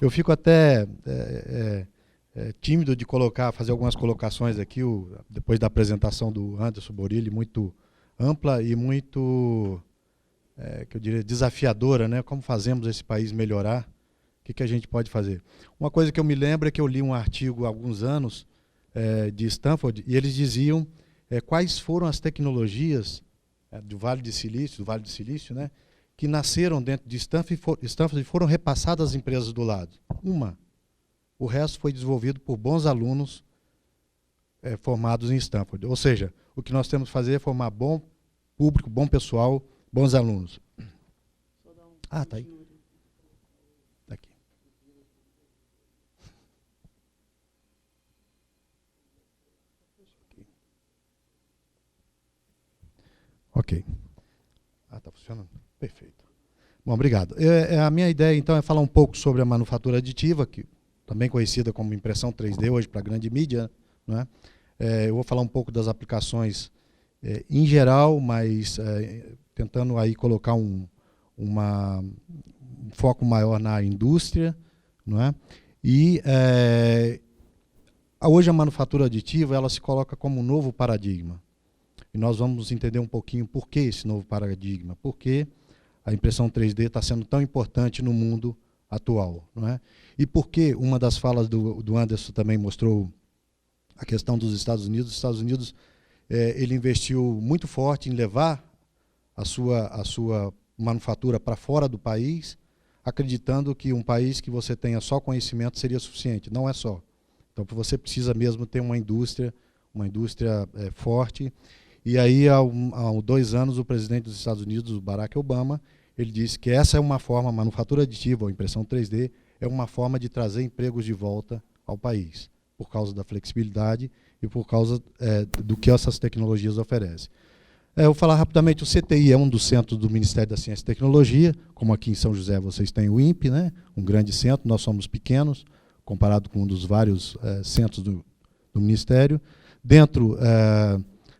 Eu fico até tímido de fazer algumas colocações aqui, depois da apresentação do Anderson Borilli, muito ampla e muito, que eu diria, desafiadora, né? Como fazemos esse país melhorar? O que a gente pode fazer? Uma coisa que eu me lembro é que eu li um artigo há alguns anos de Stanford, e eles diziam quais foram as tecnologias do Vale do Silício, né, que nasceram dentro de Stanford e foram repassadas às empresas do lado. O resto foi desenvolvido por bons alunos formados em Stanford. Ou seja, o que nós temos que fazer é formar bom público, bom pessoal, bons alunos. Ah, tá aí. Tá aqui. Ok. Ah, está funcionando? Perfeito. Bom, obrigado. A minha ideia, então, é falar um pouco sobre a manufatura aditiva, que também conhecida como impressão 3D hoje para a grande mídia, né? Eu vou falar um pouco das aplicações em geral, mas tentando aí colocar um foco maior na indústria, não é? E hoje a manufatura aditiva ela se coloca como um novo paradigma. E nós vamos entender um pouquinho por que esse novo paradigma, por que a impressão 3D está sendo tão importante no mundo atual, não é? E por que uma das falas do Anderson também mostrou a questão dos Estados Unidos. Os Estados Unidos ele investiu muito forte em levar a sua manufatura para fora do país, acreditando que um país que você tenha só conhecimento seria suficiente. Não é só. Então, você precisa mesmo ter uma indústria forte. E aí, há 2 anos, o presidente dos Estados Unidos, o Barack Obama, ele disse que essa é uma forma, a manufatura aditiva, ou impressão 3D, é uma forma de trazer empregos de volta ao país, por causa da flexibilidade e por causa do que essas tecnologias oferecem. Eu vou falar rapidamente, o CTI é um dos centros do Ministério da Ciência e Tecnologia, como aqui em São José vocês têm o INPE, né? Um grande centro, nós somos pequenos, comparado com um dos vários centros do Ministério. Dentro,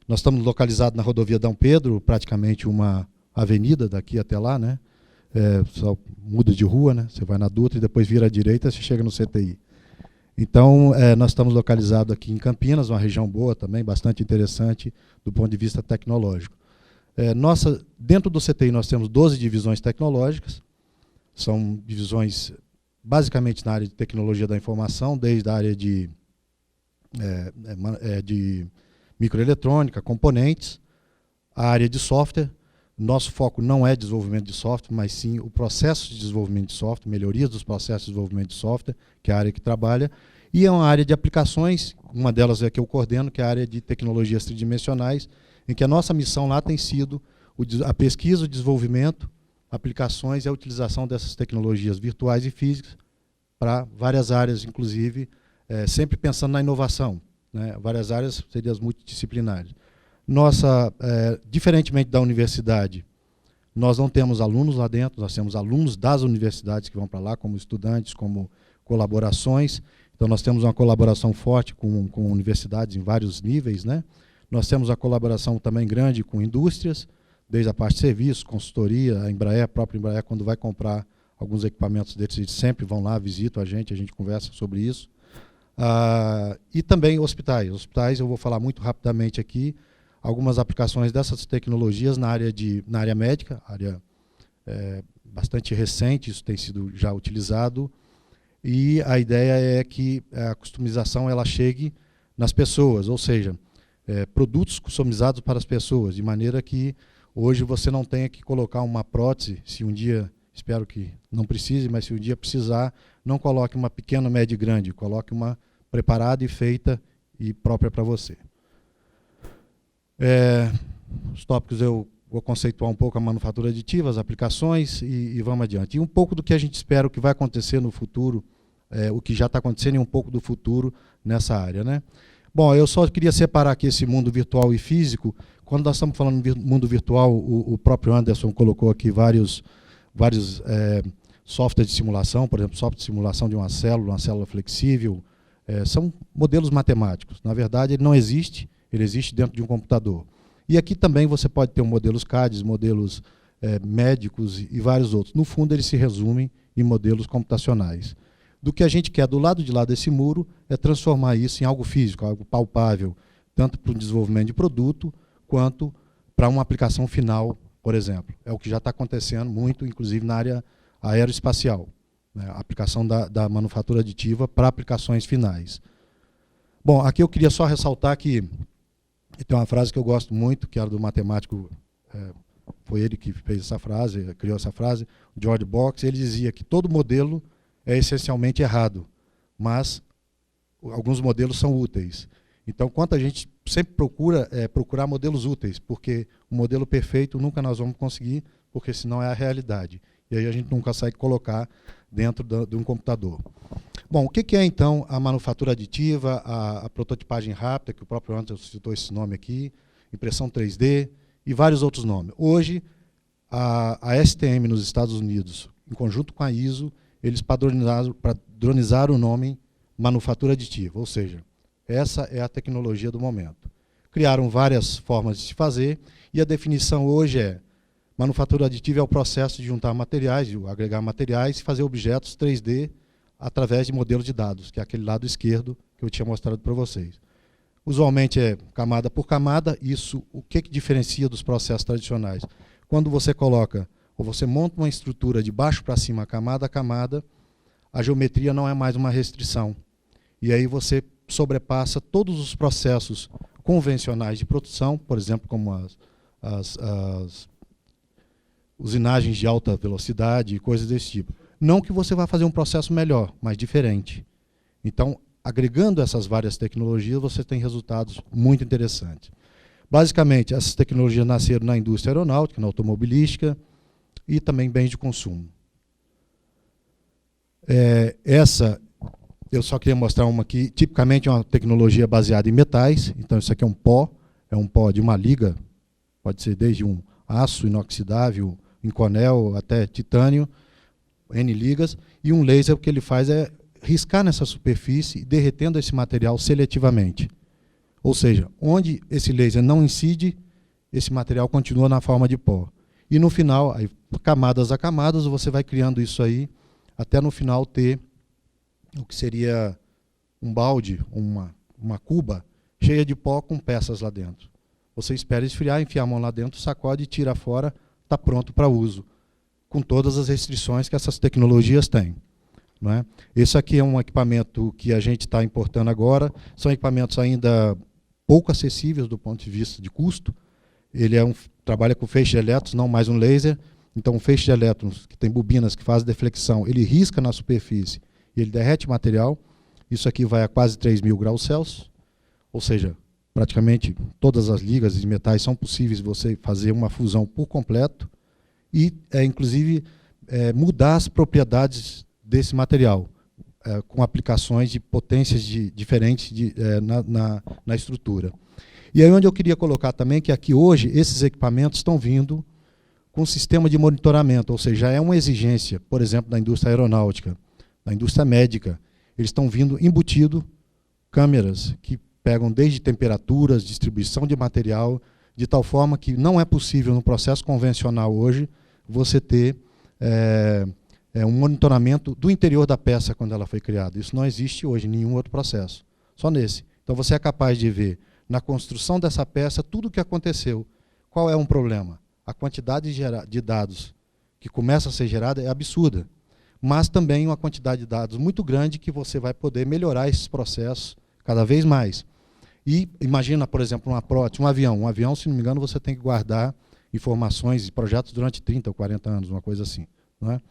nós estamos localizados na rodovia Dom Pedro, praticamente uma avenida daqui até lá, né? Só muda de rua, né? Você vai na Dutra e depois vira à direita e você chega no CTI. Então, nós estamos localizados aqui em Campinas, uma região boa também, bastante interessante do ponto de vista tecnológico. Dentro do CTI nós temos 12 divisões tecnológicas, são divisões basicamente na área de tecnologia da informação, desde a área de microeletrônica, componentes, a área de software. Nosso foco não é desenvolvimento de software, mas sim o processo de desenvolvimento de software, melhorias dos processos de desenvolvimento de software, que é a área que trabalha, e é uma área de aplicações, uma delas é que eu coordeno, que é a área de tecnologias tridimensionais, em que a nossa missão lá tem sido a pesquisa, o desenvolvimento, aplicações e a utilização dessas tecnologias virtuais e físicas para várias áreas, inclusive, sempre pensando na inovação, né? Várias áreas seriam as multidisciplinares. Diferentemente da universidade, nós não temos alunos lá dentro, nós temos alunos das universidades que vão para lá, como estudantes, como colaborações. Então, nós temos uma colaboração forte com universidades em vários níveis, né? Nós temos a colaboração também grande com indústrias, desde a parte de serviços, consultoria, a própria Embraer, quando vai comprar alguns equipamentos deles, eles sempre vão lá, visitam a gente conversa sobre isso. E também hospitais. Hospitais, eu vou falar muito rapidamente aqui, algumas aplicações dessas tecnologias na área médica, área bastante recente, isso tem sido já utilizado, e a ideia é que a customização ela chegue nas pessoas, ou seja, produtos customizados para as pessoas, de maneira que hoje você não tenha que colocar uma prótese, se um dia, espero que não precise, mas se um dia precisar, não coloque uma pequena, média e grande, coloque uma preparada e feita e própria para você. Os tópicos eu vou conceituar um pouco a manufatura aditiva, as aplicações e vamos adiante. E um pouco do que a gente espera, o que vai acontecer no futuro, o que já está acontecendo e um pouco do futuro nessa área, né? Bom, eu só queria separar aqui esse mundo virtual e físico. Quando nós estamos falando de mundo virtual, o próprio Anderson colocou aqui vários softwares de simulação, por exemplo, software de simulação de uma célula flexível, são modelos matemáticos. Na verdade, ele não existe, ele existe dentro de um computador. E aqui também você pode ter modelos CAD, modelos médicos e vários outros. No fundo, eles se resumem em modelos computacionais. do que a gente quer do lado de lá desse muro é transformar isso em algo físico, algo palpável, tanto para o desenvolvimento de produto, quanto para uma aplicação final, por exemplo. É o que já está acontecendo muito, inclusive na área aeroespacial, né? A aplicação da manufatura aditiva para aplicações finais. Bom, aqui eu queria só ressaltar que tem uma frase que eu gosto muito, que era do matemático, foi ele que fez essa frase, criou essa frase, George Box. Ele dizia que todo modelo é essencialmente errado, mas alguns modelos são úteis. Então, quanto a gente sempre procurar modelos úteis, porque o modelo perfeito nunca nós vamos conseguir, porque senão é a realidade. E aí a gente não consegue colocar dentro de um computador. Bom, o que é então a manufatura aditiva, a prototipagem rápida, que o próprio Anderson citou esse nome aqui, impressão 3D e vários outros nomes. Hoje, a STM nos Estados Unidos, em conjunto com a ISO, eles padronizaram o nome manufatura aditiva, ou seja, essa é a tecnologia do momento. Criaram várias formas de se fazer e a definição hoje é: manufatura aditiva é o processo de juntar materiais, de agregar materiais e fazer objetos 3D através de modelos de dados, que é aquele lado esquerdo que eu tinha mostrado para vocês. Usualmente é camada por camada. Isso, o que diferencia dos processos tradicionais? Quando você coloca, ou você monta uma estrutura de baixo para cima, camada a camada, a geometria não é mais uma restrição. E aí você sobrepassa todos os processos convencionais de produção, por exemplo, como as usinagens de alta velocidade e coisas desse tipo. Não que você vá fazer um processo melhor, mas diferente. Então, agregando essas várias tecnologias, você tem resultados muito interessantes. Basicamente, essas tecnologias nasceram na indústria aeronáutica, na automobilística e também bens de consumo. Essa, eu só queria mostrar uma aqui, tipicamente é uma tecnologia baseada em metais. Então, isso aqui é um pó de uma liga, pode ser desde um aço inoxidável, inconel, até titânio, N ligas, e um laser, o que ele faz é riscar nessa superfície, derretendo esse material seletivamente. Ou seja, onde esse laser não incide, esse material continua na forma de pó. E no final, aí, camadas a camadas, você vai criando isso aí, até no final ter o que seria um balde, uma cuba, cheia de pó com peças lá dentro. Você espera esfriar, enfia a mão lá dentro, sacode, tira fora, está pronto para uso, com todas as restrições que essas tecnologias têm. Não é? Esse aqui é um equipamento que a gente está importando agora. São equipamentos ainda pouco acessíveis do ponto de vista de custo. Ele trabalha com feixe de elétrons, não mais um laser. Então, um feixe de elétrons, que tem bobinas que fazem deflexão, ele risca na superfície e ele derrete o material. Isso aqui vai a quase 3.000 graus Celsius. Ou seja, praticamente todas as ligas de metais são possíveis você fazer uma fusão por completo e, inclusive, mudar as propriedades desse material, com aplicações de potências diferentes na estrutura. E aí onde eu queria colocar também que aqui hoje esses equipamentos estão vindo com sistema de monitoramento, ou seja, é uma exigência, por exemplo, da indústria aeronáutica, da indústria médica. Eles estão vindo embutido câmeras que pegam desde temperaturas, distribuição de material, de tal forma que não é possível no processo convencional hoje você ter um monitoramento do interior da peça quando ela foi criada. Isso não existe hoje em nenhum outro processo, só nesse. Então você é capaz de ver na construção dessa peça tudo o que aconteceu. Qual é um problema? A quantidade de dados que começa a ser gerada é absurda, mas também uma quantidade de dados muito grande que você vai poder melhorar esses processos cada vez mais. E imagina, por exemplo, uma prótese, um avião. Um avião, se não me engano, você tem que guardar informações e projetos durante 30 ou 40 anos, uma coisa assim. Não é?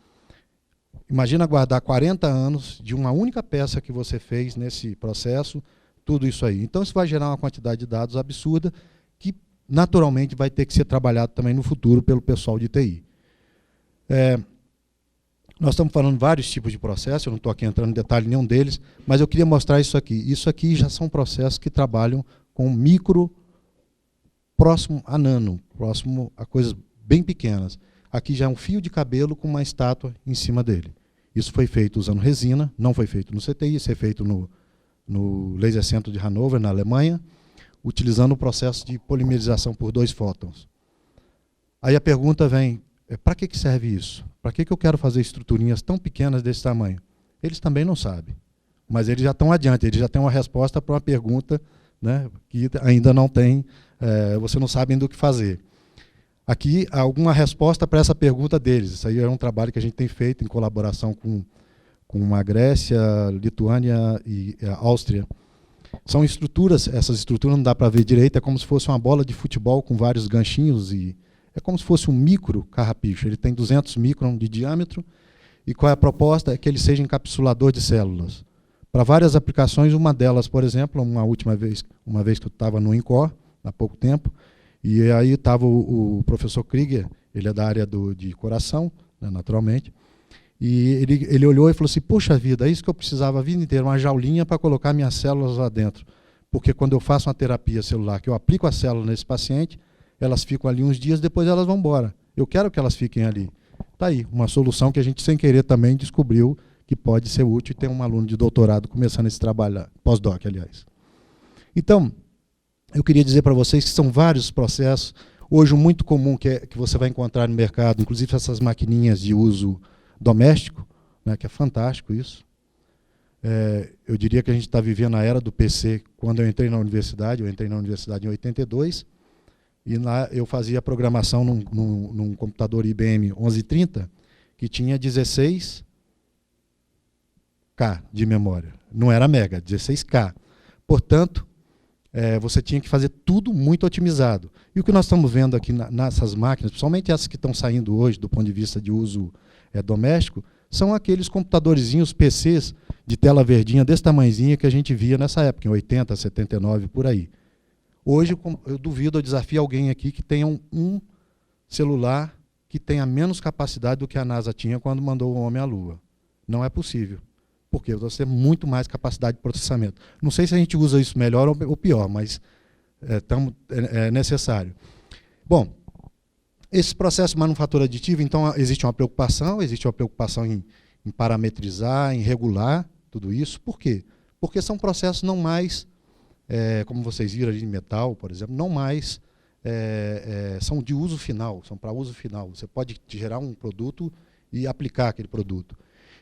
Imagina guardar 40 anos de uma única peça que você fez nesse processo, tudo isso aí. Então, isso vai gerar uma quantidade de dados absurda que, naturalmente, vai ter que ser trabalhado também no futuro pelo pessoal de TI. Nós estamos falando de vários tipos de processos, eu não estou aqui entrando em detalhe nenhum deles, mas eu queria mostrar isso aqui. Isso aqui já são processos que trabalham com micro, próximo a nano, próximo a coisas bem pequenas. Aqui já é um fio de cabelo com uma estátua em cima dele. Isso foi feito usando resina, não foi feito no CTI, isso é feito no Laser Center de Hannover, na Alemanha, utilizando o processo de polimerização por 2 fótons. Aí a pergunta vem, para que serve isso? Para que eu quero fazer estruturinhas tão pequenas desse tamanho? Eles também não sabem. Mas eles já estão adiante, eles já têm uma resposta para uma pergunta, né, que ainda não tem, você não sabe ainda o que fazer. Aqui, há alguma resposta para essa pergunta deles. Isso aí é um trabalho que a gente tem feito em colaboração com a Grécia, Lituânia e a Áustria. São estruturas, essas estruturas não dá para ver direito, é como se fosse uma bola de futebol com vários ganchinhos, e é como se fosse um micro carrapicho. Ele tem 200 microns de diâmetro, e qual é a proposta? É que ele seja encapsulador de células. Para várias aplicações, uma delas, por exemplo, uma vez que eu estava no INCOR, há pouco tempo, e aí estava o professor Krieger, ele é da área de coração, né, naturalmente, e ele olhou e falou assim, puxa vida, é isso que eu precisava a vida inteira, uma jaulinha para colocar minhas células lá dentro. Porque quando eu faço uma terapia celular, que eu aplico a célula nesse paciente, elas ficam ali uns dias, depois elas vão embora. Eu quero que elas fiquem ali. Está aí, uma solução que a gente, sem querer, também descobriu que pode ser útil, e tem um aluno de doutorado começando esse trabalho, pós-doc, aliás. Então, eu queria dizer para vocês que são vários processos. Hoje, o muito comum que você vai encontrar no mercado, inclusive essas maquininhas de uso doméstico, né, que é fantástico isso. Eu diria que a gente está vivendo a era do PC. Quando eu entrei na universidade em 82, e lá eu fazia programação num computador IBM 1130, que tinha 16K de memória. Não era mega, 16K. Portanto, você tinha que fazer tudo muito otimizado. E o que nós estamos vendo aqui nessas máquinas, principalmente essas que estão saindo hoje do ponto de vista de uso doméstico, são aqueles computadorzinhos PCs de tela verdinha desse tamanhozinho que a gente via nessa época, em 80, 79, por aí. Hoje, eu duvido, eu desafio alguém aqui que tenha um celular que tenha menos capacidade do que a NASA tinha quando mandou o homem à Lua. Não é possível. Porque você tem muito mais capacidade de processamento. Não sei se a gente usa isso melhor ou pior, mas é necessário. Bom, esse processo de manufatura aditiva, então, existe uma preocupação em parametrizar, em regular tudo isso. Por quê? Porque são processos não mais, como vocês viram ali em metal, por exemplo, não mais são de uso final, são para uso final. Você pode gerar um produto e aplicar aquele produto.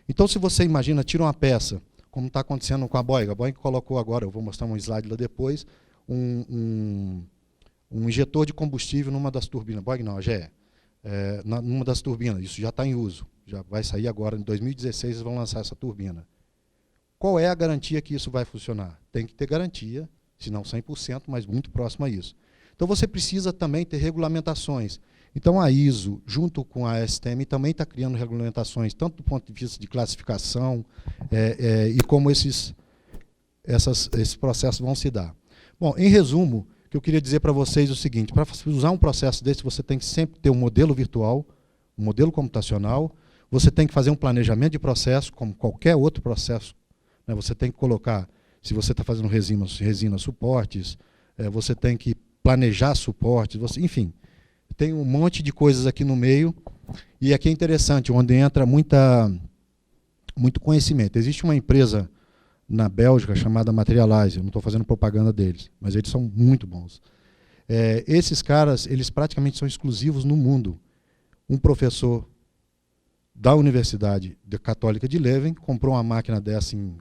Então, se você imagina, tira uma peça, como está acontecendo com a Boeing colocou agora, eu vou mostrar um slide lá depois, um injetor de combustível numa das turbinas, Boeing não, a GE, numa das turbinas, isso já está em uso, já vai sair agora, em 2016 eles vão lançar essa turbina. Qual é a garantia que isso vai funcionar? Tem que ter garantia, se não 100%, mas muito próximo a isso. Então, você precisa também ter regulamentações. Então, a ISO, junto com a STM, também está criando regulamentações, tanto do ponto de vista de classificação e como esses processos vão se dar. Bom, em resumo, o que eu queria dizer para vocês é o seguinte, para usar um processo desse, você tem que sempre ter um modelo virtual, um modelo computacional, você tem que fazer um planejamento de processo, como qualquer outro processo, né? Você tem que colocar, se você está fazendo resina suportes, você tem que planejar suportes, enfim, tem um monte de coisas aqui no meio, e aqui é interessante, onde entra muito conhecimento. Existe uma empresa na Bélgica chamada Materialize, eu não estou fazendo propaganda deles, mas eles são muito bons. Esses caras, eles praticamente são exclusivos no mundo. Um professor da Universidade Católica de Leuven comprou uma máquina dessa em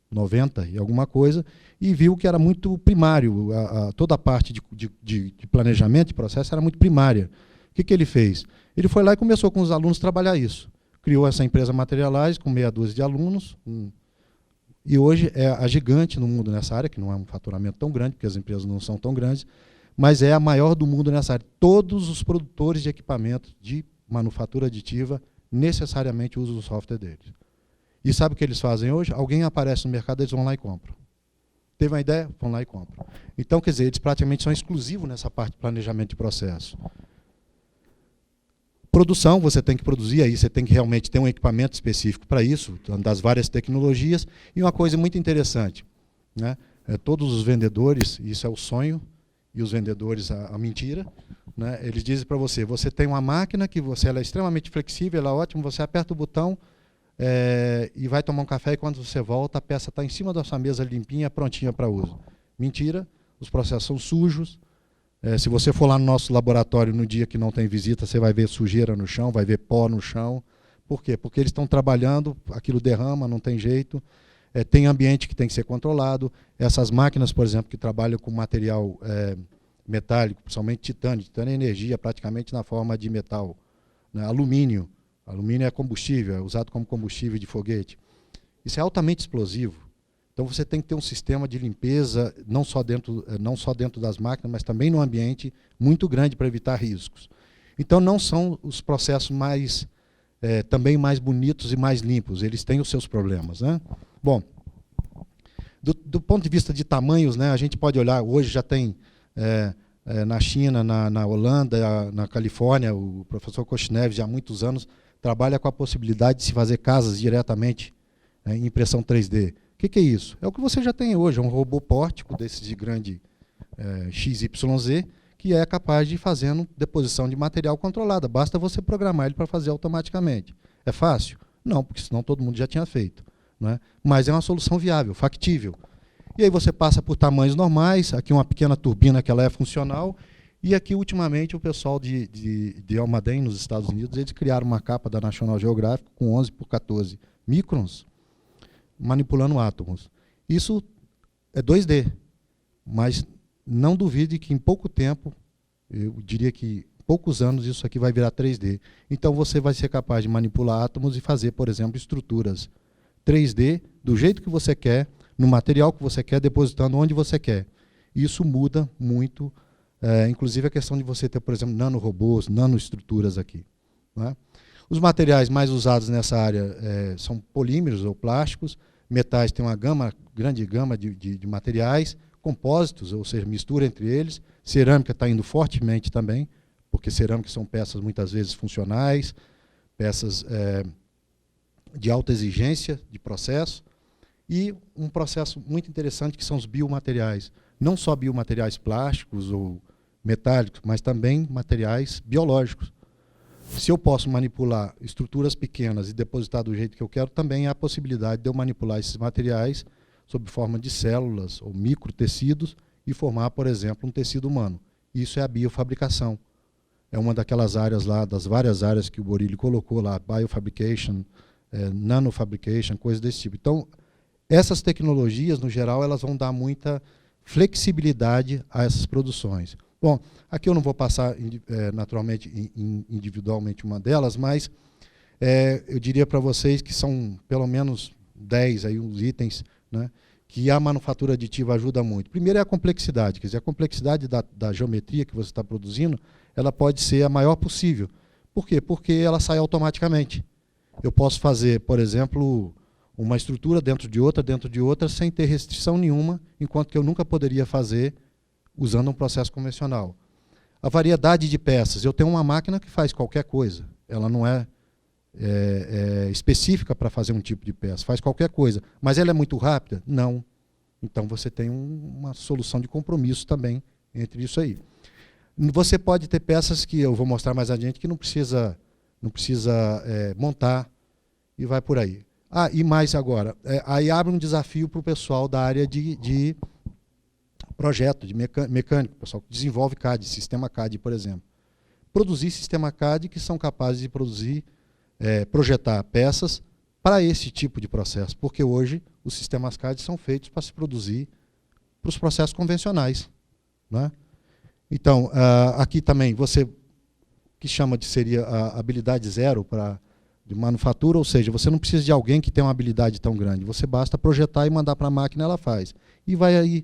90 e alguma coisa, e viu que era muito primário, toda a parte de planejamento de processo era muito primária. O que ele fez? Ele foi lá e começou com os alunos a trabalhar isso. Criou essa empresa Materialize com meia dúzia de alunos, e hoje é a gigante no mundo nessa área, que não é um faturamento tão grande, porque as empresas não são tão grandes, mas é a maior do mundo nessa área. Todos os produtores de equipamentos de manufatura aditiva necessariamente usam o software deles. E sabe o que eles fazem hoje? Alguém aparece no mercado, eles vão lá e compram. Teve uma ideia? Vão lá e compram. Então, quer dizer, eles praticamente são exclusivos nessa parte de planejamento de processo. Produção, você tem que produzir, aí você tem que realmente ter um equipamento específico para isso, das várias tecnologias. E uma coisa muito interessante, né? Todos os vendedores, isso é o sonho, e os vendedores a mentira, né? Eles dizem para você, você tem uma máquina que ela é extremamente flexível, ela é ótima, você aperta o botão, e vai tomar um café, e quando você volta, a peça está em cima da sua mesa limpinha, prontinha para uso. Mentira, os processos são sujos. Se você for lá no nosso laboratório no dia que não tem visita, você vai ver sujeira no chão, vai ver pó no chão, Por quê? Porque eles estão trabalhando, aquilo derrama, não tem jeito, tem ambiente que tem que ser controlado. Essas máquinas, por exemplo, que trabalham com material metálico, principalmente titânio. Titânio é energia praticamente na forma de metal. Né? Alumínio. Alumínio é combustível, é usado como combustível de foguete. Isso é altamente explosivo. Então você tem que ter um sistema de limpeza, não só dentro das máquinas, mas também no ambiente, muito grande para evitar riscos. Então não são os processos também mais bonitos e mais limpos, eles têm os seus problemas. Né? Bom, do ponto de vista de tamanhos, né, a gente pode olhar, hoje já tem na China, na Holanda, na Califórnia, o professor Kochnev, já há muitos anos, trabalha com a possibilidade de se fazer casas diretamente em impressão 3D. O que é isso? É o que você já tem hoje, é um robô pórtico desses de grande XYZ, que é capaz de ir fazendo deposição de material controlada. Basta você programar ele para fazer automaticamente. É fácil? Não, porque senão todo mundo já tinha feito. Né? Mas é uma solução viável, factível. E aí você passa por tamanhos normais, aqui uma pequena turbina que ela é funcional, e aqui, ultimamente, o pessoal de Almaden, nos Estados Unidos, eles criaram uma capa da National Geographic com 11 por 14 microns, manipulando átomos. Isso é 2D, mas não duvide que em pouco tempo, eu diria que em poucos anos, isso aqui vai virar 3D. Então você vai ser capaz de manipular átomos e fazer, por exemplo, estruturas 3D do jeito que você quer, no material que você quer, depositando onde você quer. Isso muda muito, inclusive a questão de você ter, por exemplo, nanorobôs, nanoestruturas aqui. Né? Os materiais mais usados nessa área são polímeros ou plásticos, metais tem uma grande gama de materiais, compósitos, ou seja, mistura entre eles, cerâmica está indo fortemente também, porque cerâmica são peças muitas vezes funcionais, peças de alta exigência de processo, e um processo muito interessante que são os biomateriais. Não só biomateriais plásticos ou metálicos, mas também materiais biológicos. Se eu posso manipular estruturas pequenas e depositar do jeito que eu quero, também há a possibilidade de eu manipular esses materiais sob forma de células ou microtecidos e formar, por exemplo, um tecido humano. Isso é a biofabricação. É uma daquelas áreas lá, das várias áreas que o Borilli colocou lá, biofabrication, nanofabrication, coisas desse tipo. Então, essas tecnologias, no geral, elas vão dar muita flexibilidade a essas produções. Bom, aqui eu não vou passar naturalmente individualmente uma delas, mas eu diria para vocês que são pelo menos 10 aí, uns itens, né, que a manufatura aditiva ajuda muito. Primeiro é a complexidade, quer dizer, a complexidade da geometria que você está produzindo, ela pode ser a maior possível. Por quê? Porque ela sai automaticamente. Eu posso fazer, por exemplo, uma estrutura dentro de outra, sem ter restrição nenhuma, enquanto que eu nunca poderia fazer usando um processo convencional. A variedade de peças. Eu tenho uma máquina que faz qualquer coisa. Ela não é específica para fazer um tipo de peça. Faz qualquer coisa. Mas ela é muito rápida? Não. Então você tem uma solução de compromisso também entre isso aí. Você pode ter peças que eu vou mostrar mais adiante que não precisa montar e vai por aí. E mais agora, aí abre um desafio para o pessoal da área de projeto, de mecânico, o pessoal que desenvolve CAD, sistema CAD, por exemplo. Produzir sistema CAD que são capazes de projetar peças para esse tipo de processo, porque hoje os sistemas CAD são feitos para se produzir para os processos convencionais. Né? Então, aqui também, você que seria a habilidade zero de manufatura, ou seja, você não precisa de alguém que tenha uma habilidade tão grande, você basta projetar e mandar para a máquina, ela faz. E vai aí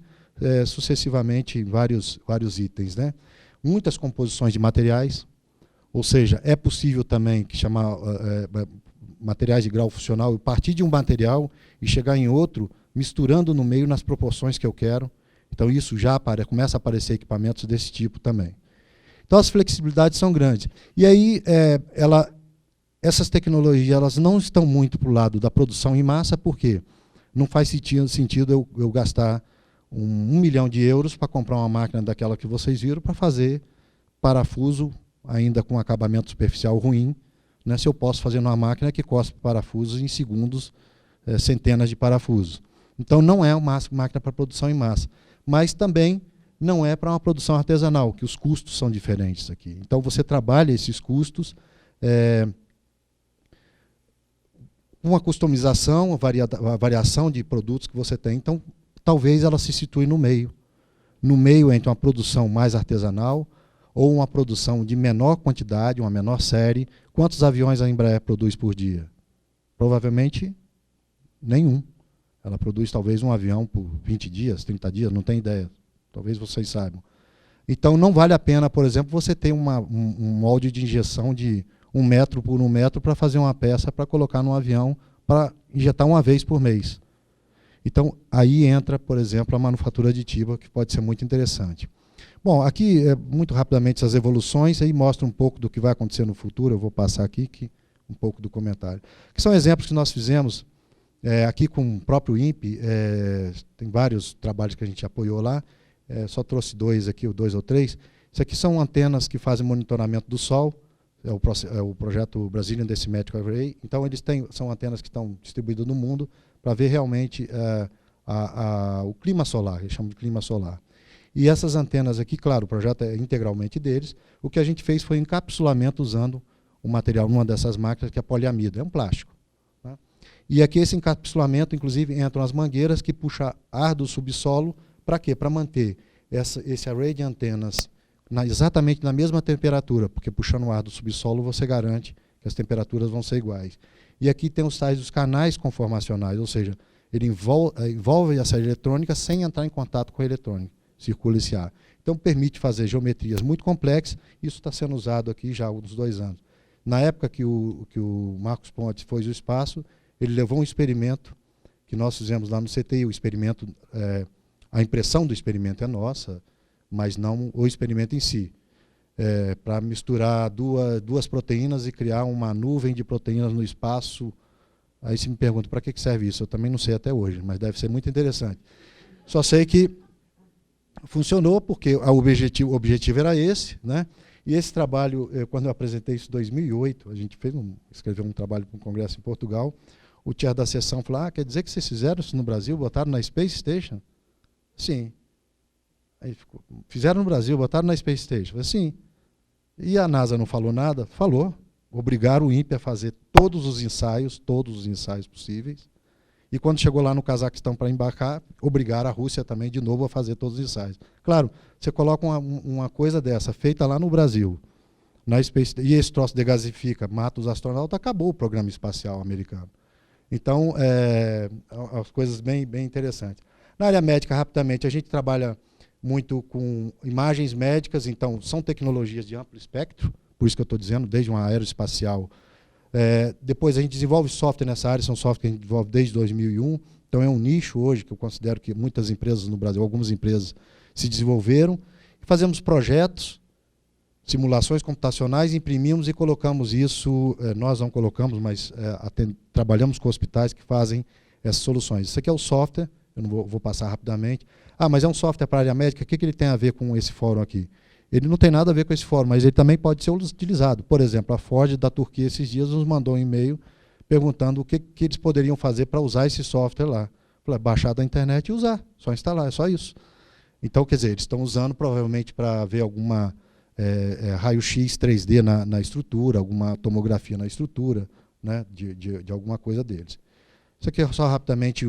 sucessivamente vários itens. Né? Muitas composições de materiais, ou seja, é possível também chamar materiais de grau funcional, eu partir de um material e chegar em outro, misturando no meio nas proporções que eu quero. Então isso já começa a aparecer equipamentos desse tipo também. Então as flexibilidades são grandes. E aí essas tecnologias elas não estão muito para o lado da produção em massa, porque não faz sentido eu gastar 1 milhão de euros para comprar uma máquina daquela que vocês viram para fazer parafuso ainda com acabamento superficial ruim, né, se eu posso fazer numa máquina que cospe parafusos em segundos, centenas de parafusos. Então não é uma máquina para produção em massa, mas também não é para uma produção artesanal, que os custos são diferentes aqui. Então você trabalha esses custos uma customização, a variação de produtos que você tem. Então, talvez ela se situe no meio entre uma produção mais artesanal ou uma produção de menor quantidade, uma menor série. Quantos aviões a Embraer produz por dia? Provavelmente nenhum. Ela produz talvez um avião por 20 dias, 30 dias, não tenho ideia. Talvez vocês saibam. Então, não vale a pena, por exemplo, você ter um molde de injeção de 1 metro por 1 metro para fazer uma peça para colocar num avião para injetar uma vez por mês. Então, aí entra, por exemplo, a manufatura aditiva, que pode ser muito interessante. Bom, aqui, muito rapidamente, as evoluções, aí mostra um pouco do que vai acontecer no futuro, eu vou passar aqui, um pouco do comentário. Que são exemplos que nós fizemos aqui com o próprio INPE, tem vários trabalhos que a gente apoiou lá, só trouxe 2 aqui, ou 2 ou 3. Isso aqui são antenas que fazem monitoramento do Sol, o projeto Brazilian Decimetric Array. Então, são antenas que estão distribuídas no mundo para ver realmente o clima solar, eles chamam de clima solar. E essas antenas aqui, claro, o projeto é integralmente deles. O que a gente fez foi encapsulamento usando o material numa dessas máquinas, que é poliamida, é um plástico. Tá? E aqui esse encapsulamento, inclusive, entram as mangueiras que puxam ar do subsolo. Para quê? Para manter esse array de antenas exatamente na mesma temperatura, porque puxando o ar do subsolo você garante que as temperaturas vão ser iguais. E aqui tem os tais dos canais conformacionais, ou seja, ele envolve essa eletrônica sem entrar em contato com a eletrônica, circula esse ar. Então permite fazer geometrias muito complexas, isso está sendo usado aqui já há uns 2 anos. Na época que o Marcos Pontes foi ao espaço, ele levou um experimento que nós fizemos lá no CTI, o experimento... a impressão do experimento é nossa, mas não o experimento em si. Para misturar duas proteínas e criar uma nuvem de proteínas no espaço. Aí você me pergunta, para que serve isso? Eu também não sei até hoje, mas deve ser muito interessante. Só sei que funcionou, porque o objetivo era esse, né? E esse trabalho, quando eu apresentei isso em 2008, a gente escreveu um trabalho para um congresso em Portugal, o chair da sessão falou, quer dizer que vocês fizeram isso no Brasil, botaram na Space Station? Sim. Aí fizeram no Brasil, botaram na Space Station? Falei, sim. E a NASA não falou nada? Falou. Obrigaram o INPE a fazer todos os ensaios possíveis. E quando chegou lá no Cazaquistão para embarcar, obrigaram a Rússia também de novo a fazer todos os ensaios. Claro, você coloca uma coisa dessa, feita lá no Brasil, na Space, e esse troço degasifica, mata os astronautas, acabou o programa espacial americano. Então, as coisas bem interessantes. Na área médica, rapidamente, a gente trabalha muito com imagens médicas, então são tecnologias de amplo espectro, por isso que eu estou dizendo, desde uma aeroespacial. Depois a gente desenvolve software nessa área, são software que a gente desenvolve desde 2001, então é um nicho hoje que eu considero que muitas empresas no Brasil, algumas empresas se desenvolveram. Fazemos projetos, simulações computacionais, imprimimos e colocamos isso, nós não colocamos, mas trabalhamos com hospitais que fazem essas soluções. Isso aqui é o software, eu não vou passar rapidamente. Mas é um software para a área médica, o que ele tem a ver com esse fórum aqui? Ele não tem nada a ver com esse fórum, mas ele também pode ser utilizado. Por exemplo, a Ford da Turquia esses dias nos mandou um e-mail perguntando o que eles poderiam fazer para usar esse software lá. Falei, baixar da internet e usar, só instalar, é só isso. Então, quer dizer, eles estão usando provavelmente para ver alguma raio-x 3D na estrutura, alguma tomografia na estrutura, né, de alguma coisa deles. Isso aqui é só rapidamente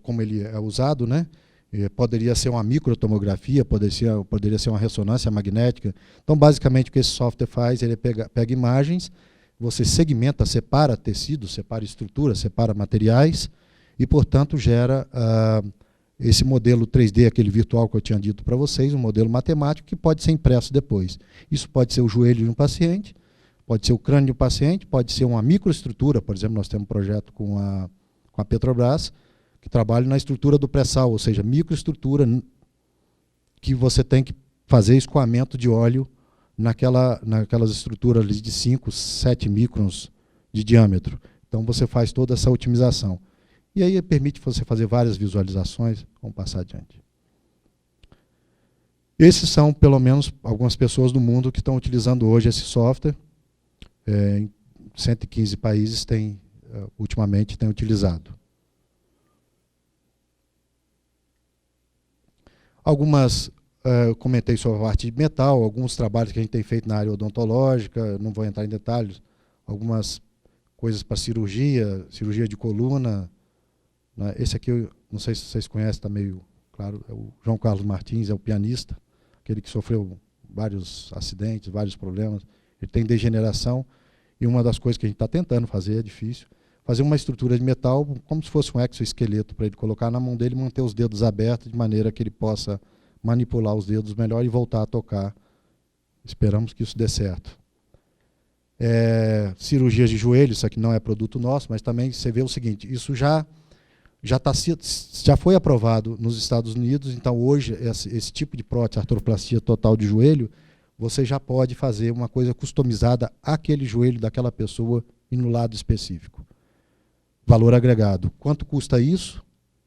como ele é usado, né? Poderia ser uma microtomografia, poderia ser uma ressonância magnética. Então, basicamente, o que esse software faz, ele pega imagens, você segmenta, separa tecidos, separa estruturas, separa materiais, e, portanto, gera esse modelo 3D, aquele virtual que eu tinha dito para vocês, um modelo matemático que pode ser impresso depois. Isso pode ser o joelho de um paciente, pode ser o crânio de um paciente, pode ser uma microestrutura, por exemplo, nós temos um projeto com a Petrobras, que trabalha na estrutura do pré-sal, ou seja, microestrutura que você tem que fazer escoamento de óleo naquelas estruturas de 5, 7 microns de diâmetro. Então você faz toda essa otimização. E aí permite você fazer várias visualizações. Vamos passar adiante. Esses são, pelo menos, algumas pessoas do mundo que estão utilizando hoje esse software. Em 115 países ultimamente têm utilizado. Eu comentei sobre a parte de metal, alguns trabalhos que a gente tem feito na área odontológica, não vou entrar em detalhes, algumas coisas para cirurgia, cirurgia de coluna, né? Esse aqui, eu não sei se vocês conhecem, está meio claro, é o João Carlos Martins, é o pianista, aquele que sofreu vários acidentes, vários problemas. Ele tem degeneração, e uma das coisas que a gente está tentando fazer, é difícil, fazer uma estrutura de metal como se fosse um exoesqueleto para ele colocar na mão dele e manter os dedos abertos de maneira que ele possa manipular os dedos melhor e voltar a tocar. Esperamos que isso dê certo. Cirurgias de joelho, isso aqui não é produto nosso, mas também você vê o seguinte, isso já foi aprovado nos Estados Unidos, então hoje esse tipo de prótese, artroplastia total de joelho, você já pode fazer uma coisa customizada àquele joelho daquela pessoa e no lado específico. Valor agregado. Quanto custa isso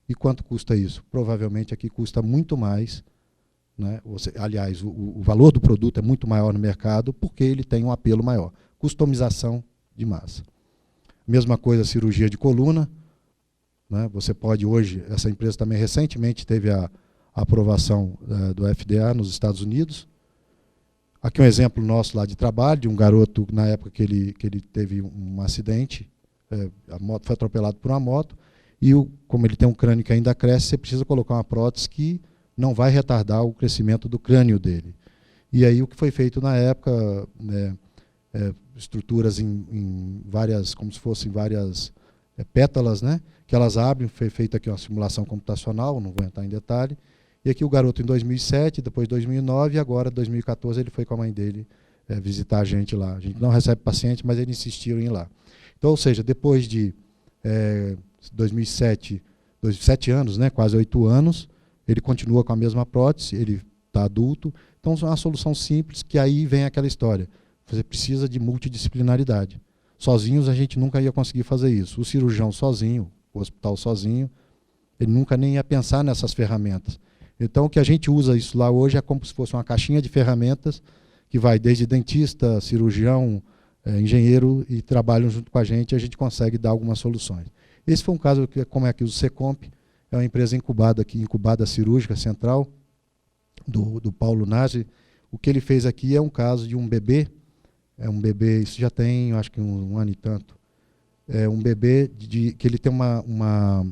e quanto custa isso? Provavelmente aqui custa muito mais, né? Aliás, o valor do produto é muito maior no mercado porque ele tem um apelo maior. Customização de massa. Mesma coisa, cirurgia de coluna, né? Você pode hoje, essa empresa também recentemente teve a aprovação do FDA nos Estados Unidos. Aqui um exemplo nosso lá de trabalho, de um garoto, na época que ele teve um acidente, a moto foi atropelado por uma moto, e como ele tem um crânio que ainda cresce, você precisa colocar uma prótese que não vai retardar o crescimento do crânio dele. E aí o que foi feito na época, né, estruturas em várias, como se fossem várias pétalas, né, que elas abrem, foi feita aqui uma simulação computacional, não vou entrar em detalhe, e aqui o garoto em 2007, depois 2009, e agora 2014 ele foi com a mãe dele visitar a gente lá. A gente não recebe paciente, mas eles insistiram em ir lá. Então, ou seja, depois de 2007, 7 anos, né, quase 8 anos, ele continua com a mesma prótese, ele está adulto. Então, é uma solução simples, que aí vem aquela história. Você precisa de multidisciplinaridade. Sozinhos a gente nunca ia conseguir fazer isso. O cirurgião sozinho, o hospital sozinho, ele nunca nem ia pensar nessas ferramentas. Então, o que a gente usa isso lá hoje é como se fosse uma caixinha de ferramentas que vai desde dentista, cirurgião, engenheiro, e trabalham junto com a gente consegue dar algumas soluções. Esse foi um caso, como é aqui o Secomp, é uma empresa incubada aqui, incubada cirúrgica central, do Paulo Nasi. O que ele fez aqui é um caso de um bebê, isso já tem, acho que um ano e tanto, um bebê que ele tem uma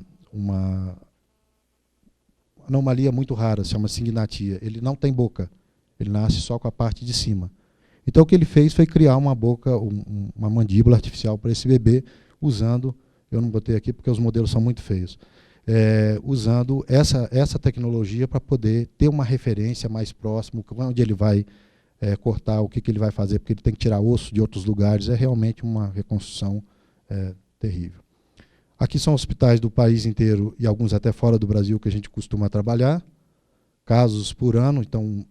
anomalia muito rara, se chama singnatia. Ele não tem boca, ele nasce só com a parte de cima. Então o que ele fez foi criar uma boca, uma mandíbula artificial para esse bebê, usando, eu não botei aqui porque os modelos são muito feios, usando essa tecnologia para poder ter uma referência mais próxima, onde ele vai cortar, o que ele vai fazer, porque ele tem que tirar osso de outros lugares. É realmente uma reconstrução terrível. Aqui são hospitais do país inteiro e alguns até fora do Brasil que a gente costuma trabalhar, casos por ano. Então,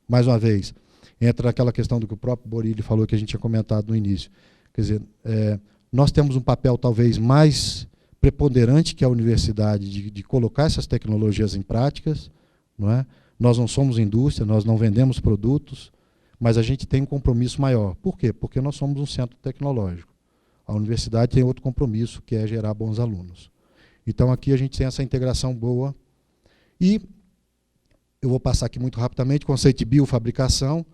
mais uma vez, entra naquela questão do que o próprio Borilli falou, que a gente tinha comentado no início. Quer dizer, nós temos um papel talvez mais preponderante que a universidade de colocar essas tecnologias em práticas, não é? Nós não somos indústria, nós não vendemos produtos, mas a gente tem um compromisso maior. Por quê? Porque nós somos um centro tecnológico. A universidade tem outro compromisso, que é gerar bons alunos. Então, aqui a gente tem essa integração boa. E eu vou passar aqui muito rapidamente, conceito de biofabricação.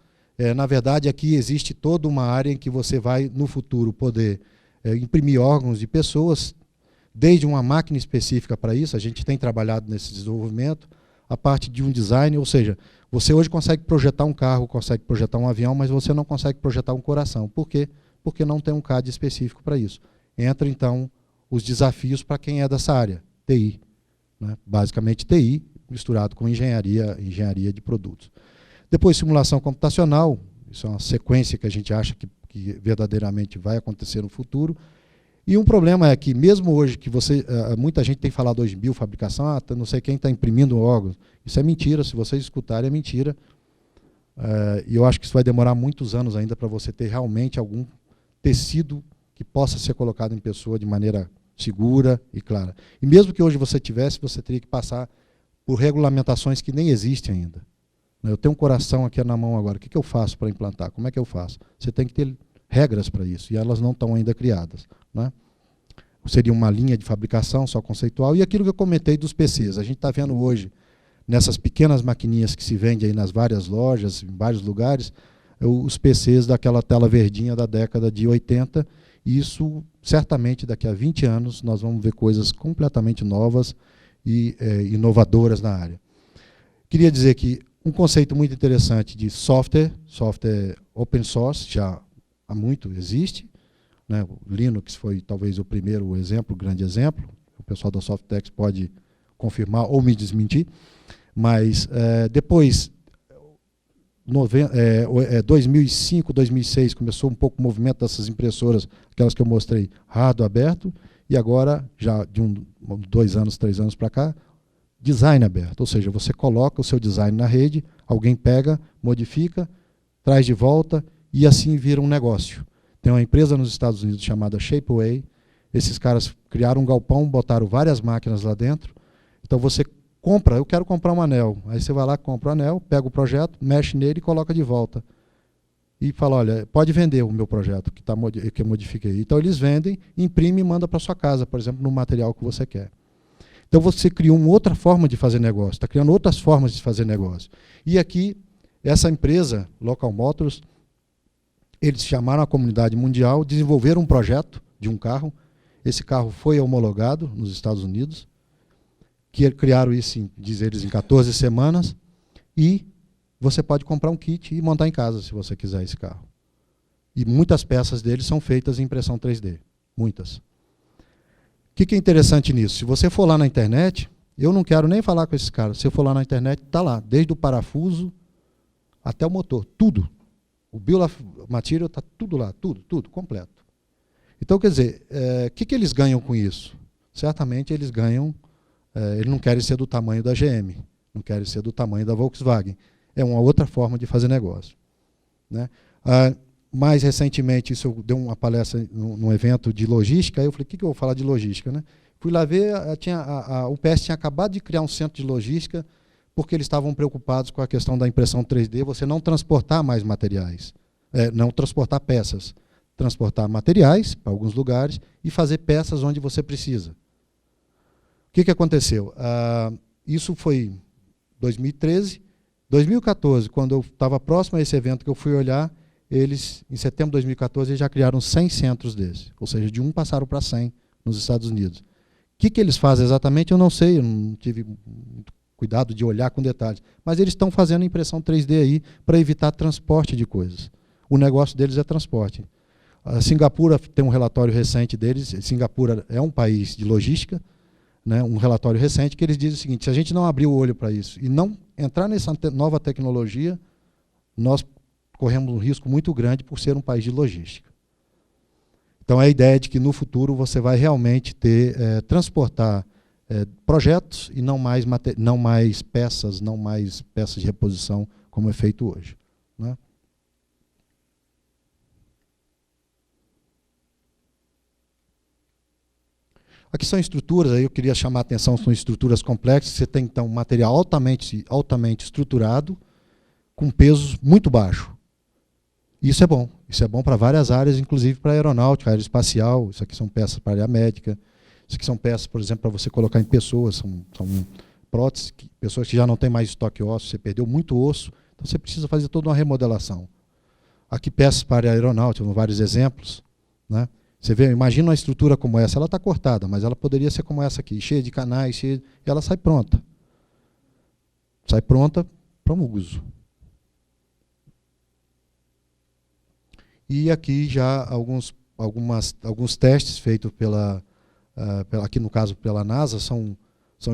Na verdade, aqui existe toda uma área em que você vai, no futuro, poder imprimir órgãos de pessoas, desde uma máquina específica para isso. A gente tem trabalhado nesse desenvolvimento, a parte de um design, ou seja, você hoje consegue projetar um carro, consegue projetar um avião, mas você não consegue projetar um coração. Por quê? Porque não tem um CAD específico para isso. Entra, então, os desafios para quem é dessa área, TI. Né? Basicamente, TI misturado com engenharia de produtos. Depois, simulação computacional, isso é uma sequência que a gente acha que verdadeiramente vai acontecer no futuro. E um problema é que, mesmo hoje, que muita gente tem falado hoje em biofabricação, não sei quem está imprimindo órgãos. Isso é mentira, se vocês escutarem, é mentira. E eu acho que isso vai demorar muitos anos ainda para você ter realmente algum tecido que possa ser colocado em pessoa de maneira segura e clara. E mesmo que hoje você tivesse, você teria que passar por regulamentações que nem existem ainda. Eu tenho um coração aqui na mão agora, o que eu faço para implantar? Como é que eu faço? Você tem que ter regras para isso, e elas não estão ainda criadas. Né? Seria uma linha de fabricação só conceitual. E aquilo que eu comentei dos PCs, a gente está vendo hoje, nessas pequenas maquininhas que se vendem aí nas várias lojas, em vários lugares, os PCs daquela tela verdinha da década de 80, E isso, certamente, daqui a 20 anos, nós vamos ver coisas completamente novas e inovadoras na área. Queria dizer que um conceito muito interessante de software open source, já há muito existe, né? O Linux foi talvez o primeiro exemplo, o grande exemplo. O pessoal da Softex pode confirmar ou me desmentir. Mas depois, 2005, 2006, começou um pouco o movimento dessas impressoras, aquelas que eu mostrei, hardware aberto, e agora, já de 2 anos, 3 anos para cá, design aberto. Ou seja, você coloca o seu design na rede, alguém pega, modifica, traz de volta, e assim vira um negócio. Tem uma empresa nos Estados Unidos chamada Shapeways. Esses caras criaram um galpão, botaram várias máquinas lá dentro. Então você compra, eu quero comprar um anel. Aí você vai lá, compra o anel, pega o projeto, mexe nele e coloca de volta. E fala, olha, pode vender o meu projeto que eu modifiquei. Então eles vendem, imprime e manda para sua casa, por exemplo, no material que você quer. Então você criou uma outra forma de fazer negócio, está criando outras formas de fazer negócio. E aqui, essa empresa, Local Motors, eles chamaram a comunidade mundial, desenvolveram um projeto de um carro. Esse carro foi homologado nos Estados Unidos, que criaram isso, diz eles, em 14 semanas, e você pode comprar um kit e montar em casa, se você quiser, esse carro. E muitas peças deles são feitas em impressão 3D, muitas. O que é interessante nisso? Se você for lá na internet, eu não quero nem falar com esses caras, se eu for lá na internet, está lá, desde o parafuso até o motor, tudo. O Bill of Material está tudo lá, tudo, completo. Então, quer dizer, o que eles ganham com isso? Certamente eles ganham, eles não querem ser do tamanho da GM, não querem ser do tamanho da Volkswagen. É uma outra forma de fazer negócio, né? Mais recentemente, isso eu dei uma palestra num evento de logística, aí eu falei, o que eu vou falar de logística, né? Fui lá ver, a UPS tinha acabado de criar um centro de logística, porque eles estavam preocupados com a questão da impressão 3D, você não transportar mais materiais, não transportar peças, transportar materiais para alguns lugares e fazer peças onde você precisa. O que aconteceu? Isso foi 2013. 2014, quando eu estava próximo a esse evento que eu fui olhar, eles, em setembro de 2014, eles já criaram 100 centros desses, ou seja, de 1 passaram para 100 nos Estados Unidos. O que eles fazem exatamente, eu não sei, eu não tive muito cuidado de olhar com detalhes, mas eles estão fazendo impressão 3D aí para evitar transporte de coisas. O negócio deles é transporte. A Singapura tem um relatório recente deles, Singapura é um país de logística, né, um relatório recente que eles dizem o seguinte, se a gente não abrir o olho para isso e não entrar nessa nova tecnologia, nós corremos um risco muito grande por ser um país de logística. Então, é a ideia de que no futuro você vai realmente transportar projetos e não mais peças de reposição como é feito hoje, né? Aqui são estruturas, aí eu queria chamar a atenção, são estruturas complexas, você tem então um material altamente estruturado, com pesos muito baixo. Isso é bom para várias áreas, inclusive para a aeronáutica, aeroespacial, isso aqui são peças para a área médica, isso aqui são peças, por exemplo, para você colocar em pessoas, são próteses, pessoas que já não têm mais estoque ósseo, você perdeu muito osso, então você precisa fazer toda uma remodelação. Aqui peças para a aeronáutica, vários exemplos, né? Você vê, imagina uma estrutura como essa, ela está cortada, mas ela poderia ser como essa aqui, cheia de canais, e ela sai pronta. Sai pronta para um uso. E aqui já alguns testes feitos aqui no caso pela NASA, são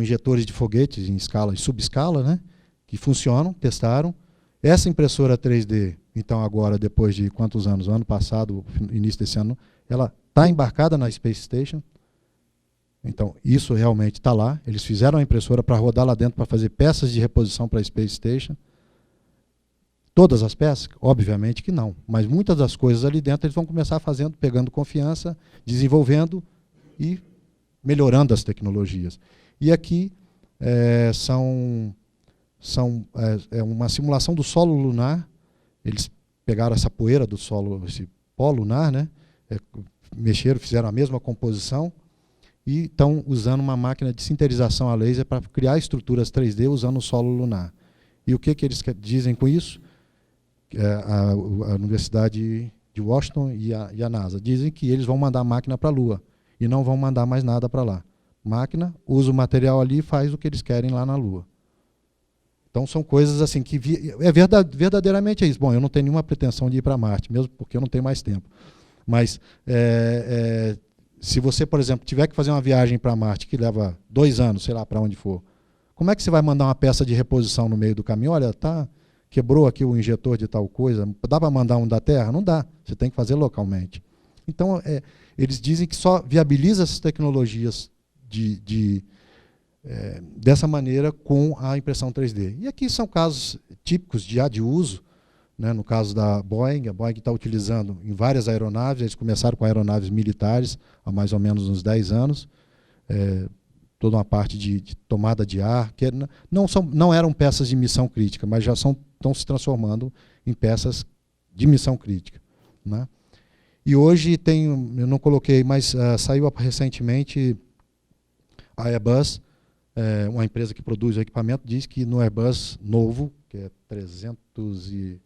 injetores de foguetes em subescala, né, que funcionam, testaram. Essa impressora 3D, então agora, depois de quantos anos? O ano passado, início desse ano, ela está embarcada na Space Station. Então, isso realmente está lá. Eles fizeram a impressora para rodar lá dentro, para fazer peças de reposição para a Space Station. Todas as peças? Obviamente que não. Mas muitas das coisas ali dentro eles vão começar fazendo, pegando confiança, desenvolvendo e melhorando as tecnologias. E aqui é uma simulação do solo lunar. Eles pegaram essa poeira do solo, esse pó lunar, né? Mexeram, fizeram a mesma composição e estão usando uma máquina de sinterização a laser para criar estruturas 3D usando o solo lunar. E o que eles dizem com isso? A Universidade de Washington e a NASA, dizem que eles vão mandar a máquina para a Lua e não vão mandar mais nada para lá. Máquina usa o material ali e faz o que eles querem lá na Lua. Então são coisas assim que verdadeiramente é isso. Bom, eu não tenho nenhuma pretensão de ir para Marte, mesmo porque eu não tenho mais tempo. Mas se você, por exemplo, tiver que fazer uma viagem para Marte que leva 2 anos, sei lá para onde for, como é que você vai mandar uma peça de reposição no meio do caminho? Olha, quebrou aqui o injetor de tal coisa, dá para mandar um da Terra? Não dá, você tem que fazer localmente. Então, eles dizem que só viabiliza essas tecnologias dessa maneira com a impressão 3D. E aqui são casos típicos de uso, né? No caso da Boeing, a Boeing está utilizando em várias aeronaves, eles começaram com aeronaves militares há mais ou menos uns 10 anos, toda uma parte de tomada de ar, que não eram peças de missão crítica, mas já estão se transformando em peças de missão crítica, né? E hoje eu não coloquei, mas saiu recentemente a Airbus, uma empresa que produz o equipamento, diz que no Airbus novo, que é 300 e...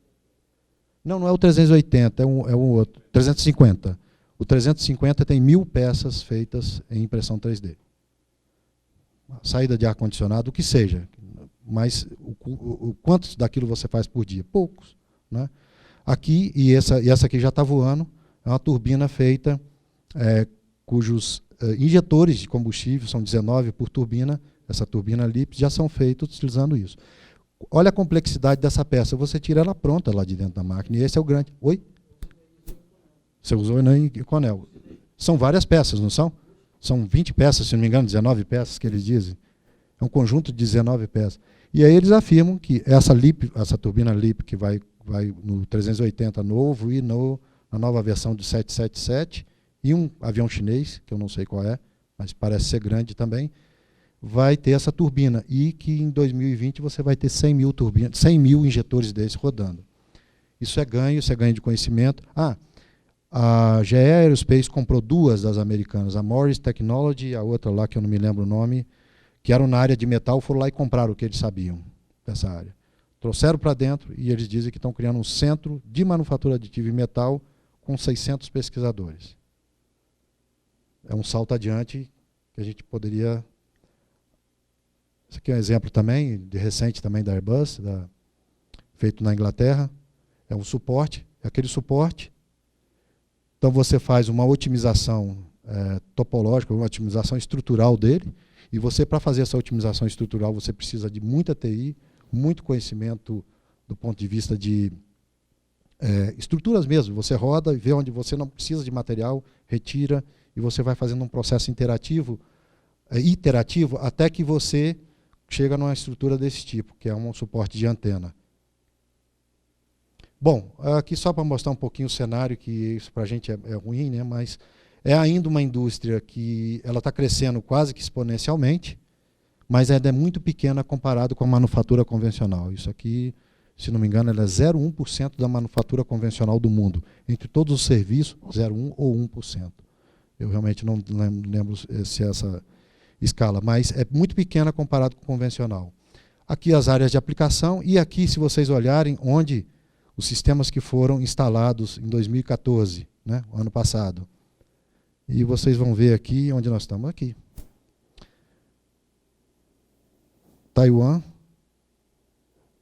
Não é o 380, é um outro, 350. O 350 tem 1000 peças feitas em impressão 3D. Saída de ar-condicionado, o que seja. Mas quantos daquilo você faz por dia? Poucos, né? Aqui, e essa aqui já está voando, é uma turbina feita, cujos injetores de combustível, são 19 por turbina, essa turbina LIPS, já são feitos utilizando isso. Olha a complexidade dessa peça, você tira ela pronta lá de dentro da máquina, e esse é o grande... Oi? Você usou em Cornell. São várias peças, não são? São 20 peças, se não me engano, 19 peças que eles dizem. É um conjunto de 19 peças. E aí eles afirmam que essa turbina LIP que vai no 380 novo e na nova versão do 777, e um avião chinês, que eu não sei qual é, mas parece ser grande também, vai ter essa turbina. E que em 2020 você vai ter 100 mil injetores desses rodando. Isso é ganho de conhecimento. A GE Aerospace comprou 2 das americanas, a Morris Technology e a outra lá, que eu não me lembro o nome, que eram na área de metal, foram lá e compraram o que eles sabiam dessa área. Trouxeram para dentro e eles dizem que estão criando um centro de manufatura aditiva em metal com 600 pesquisadores. É um salto adiante que a gente poderia... Esse aqui é um exemplo também, de recente também da Airbus, feito na Inglaterra. É um suporte, é aquele suporte. Então você faz uma otimização topológica, uma otimização estrutural dele, e você, para fazer essa otimização estrutural, você precisa de muita TI, muito conhecimento do ponto de vista de estruturas mesmo. Você roda e vê onde você não precisa de material, retira, e você vai fazendo um processo iterativo, até que você chega numa estrutura desse tipo, que é um suporte de antena. Bom, aqui só para mostrar um pouquinho o cenário, que isso para a gente é ruim, né? Mas é ainda uma indústria que ela está crescendo quase que exponencialmente, mas ainda é muito pequena comparado com a manufatura convencional. Isso aqui, se não me engano, ela é 0,1% da manufatura convencional do mundo. Entre todos os serviços, 0,1% ou 1%. Eu realmente não lembro se é essa escala, mas é muito pequena comparado com o convencional. Aqui as áreas de aplicação, e aqui, se vocês olharem, onde os sistemas que foram instalados em 2014, né, o ano passado. E vocês vão ver aqui onde nós estamos, aqui. Taiwan,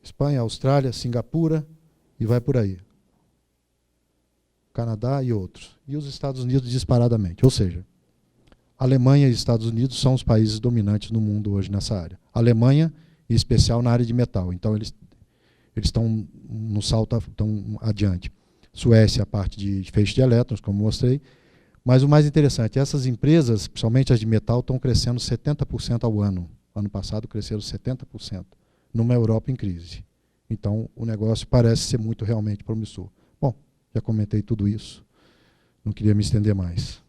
Espanha, Austrália, Singapura, e vai por aí. Canadá e outros. E os Estados Unidos disparadamente. Ou seja, Alemanha e Estados Unidos são os países dominantes no mundo hoje nessa área. Alemanha, em especial na área de metal. Então, eles estão no salto, estão adiante. Suécia, a parte de feixe de elétrons, como mostrei. Mas o mais interessante, essas empresas, principalmente as de metal, estão crescendo 70% ao ano. Ano passado cresceram 70%, numa Europa em crise. Então, o negócio parece ser muito realmente promissor. Bom, já comentei tudo isso. Não queria me estender mais.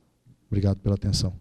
Obrigado pela atenção.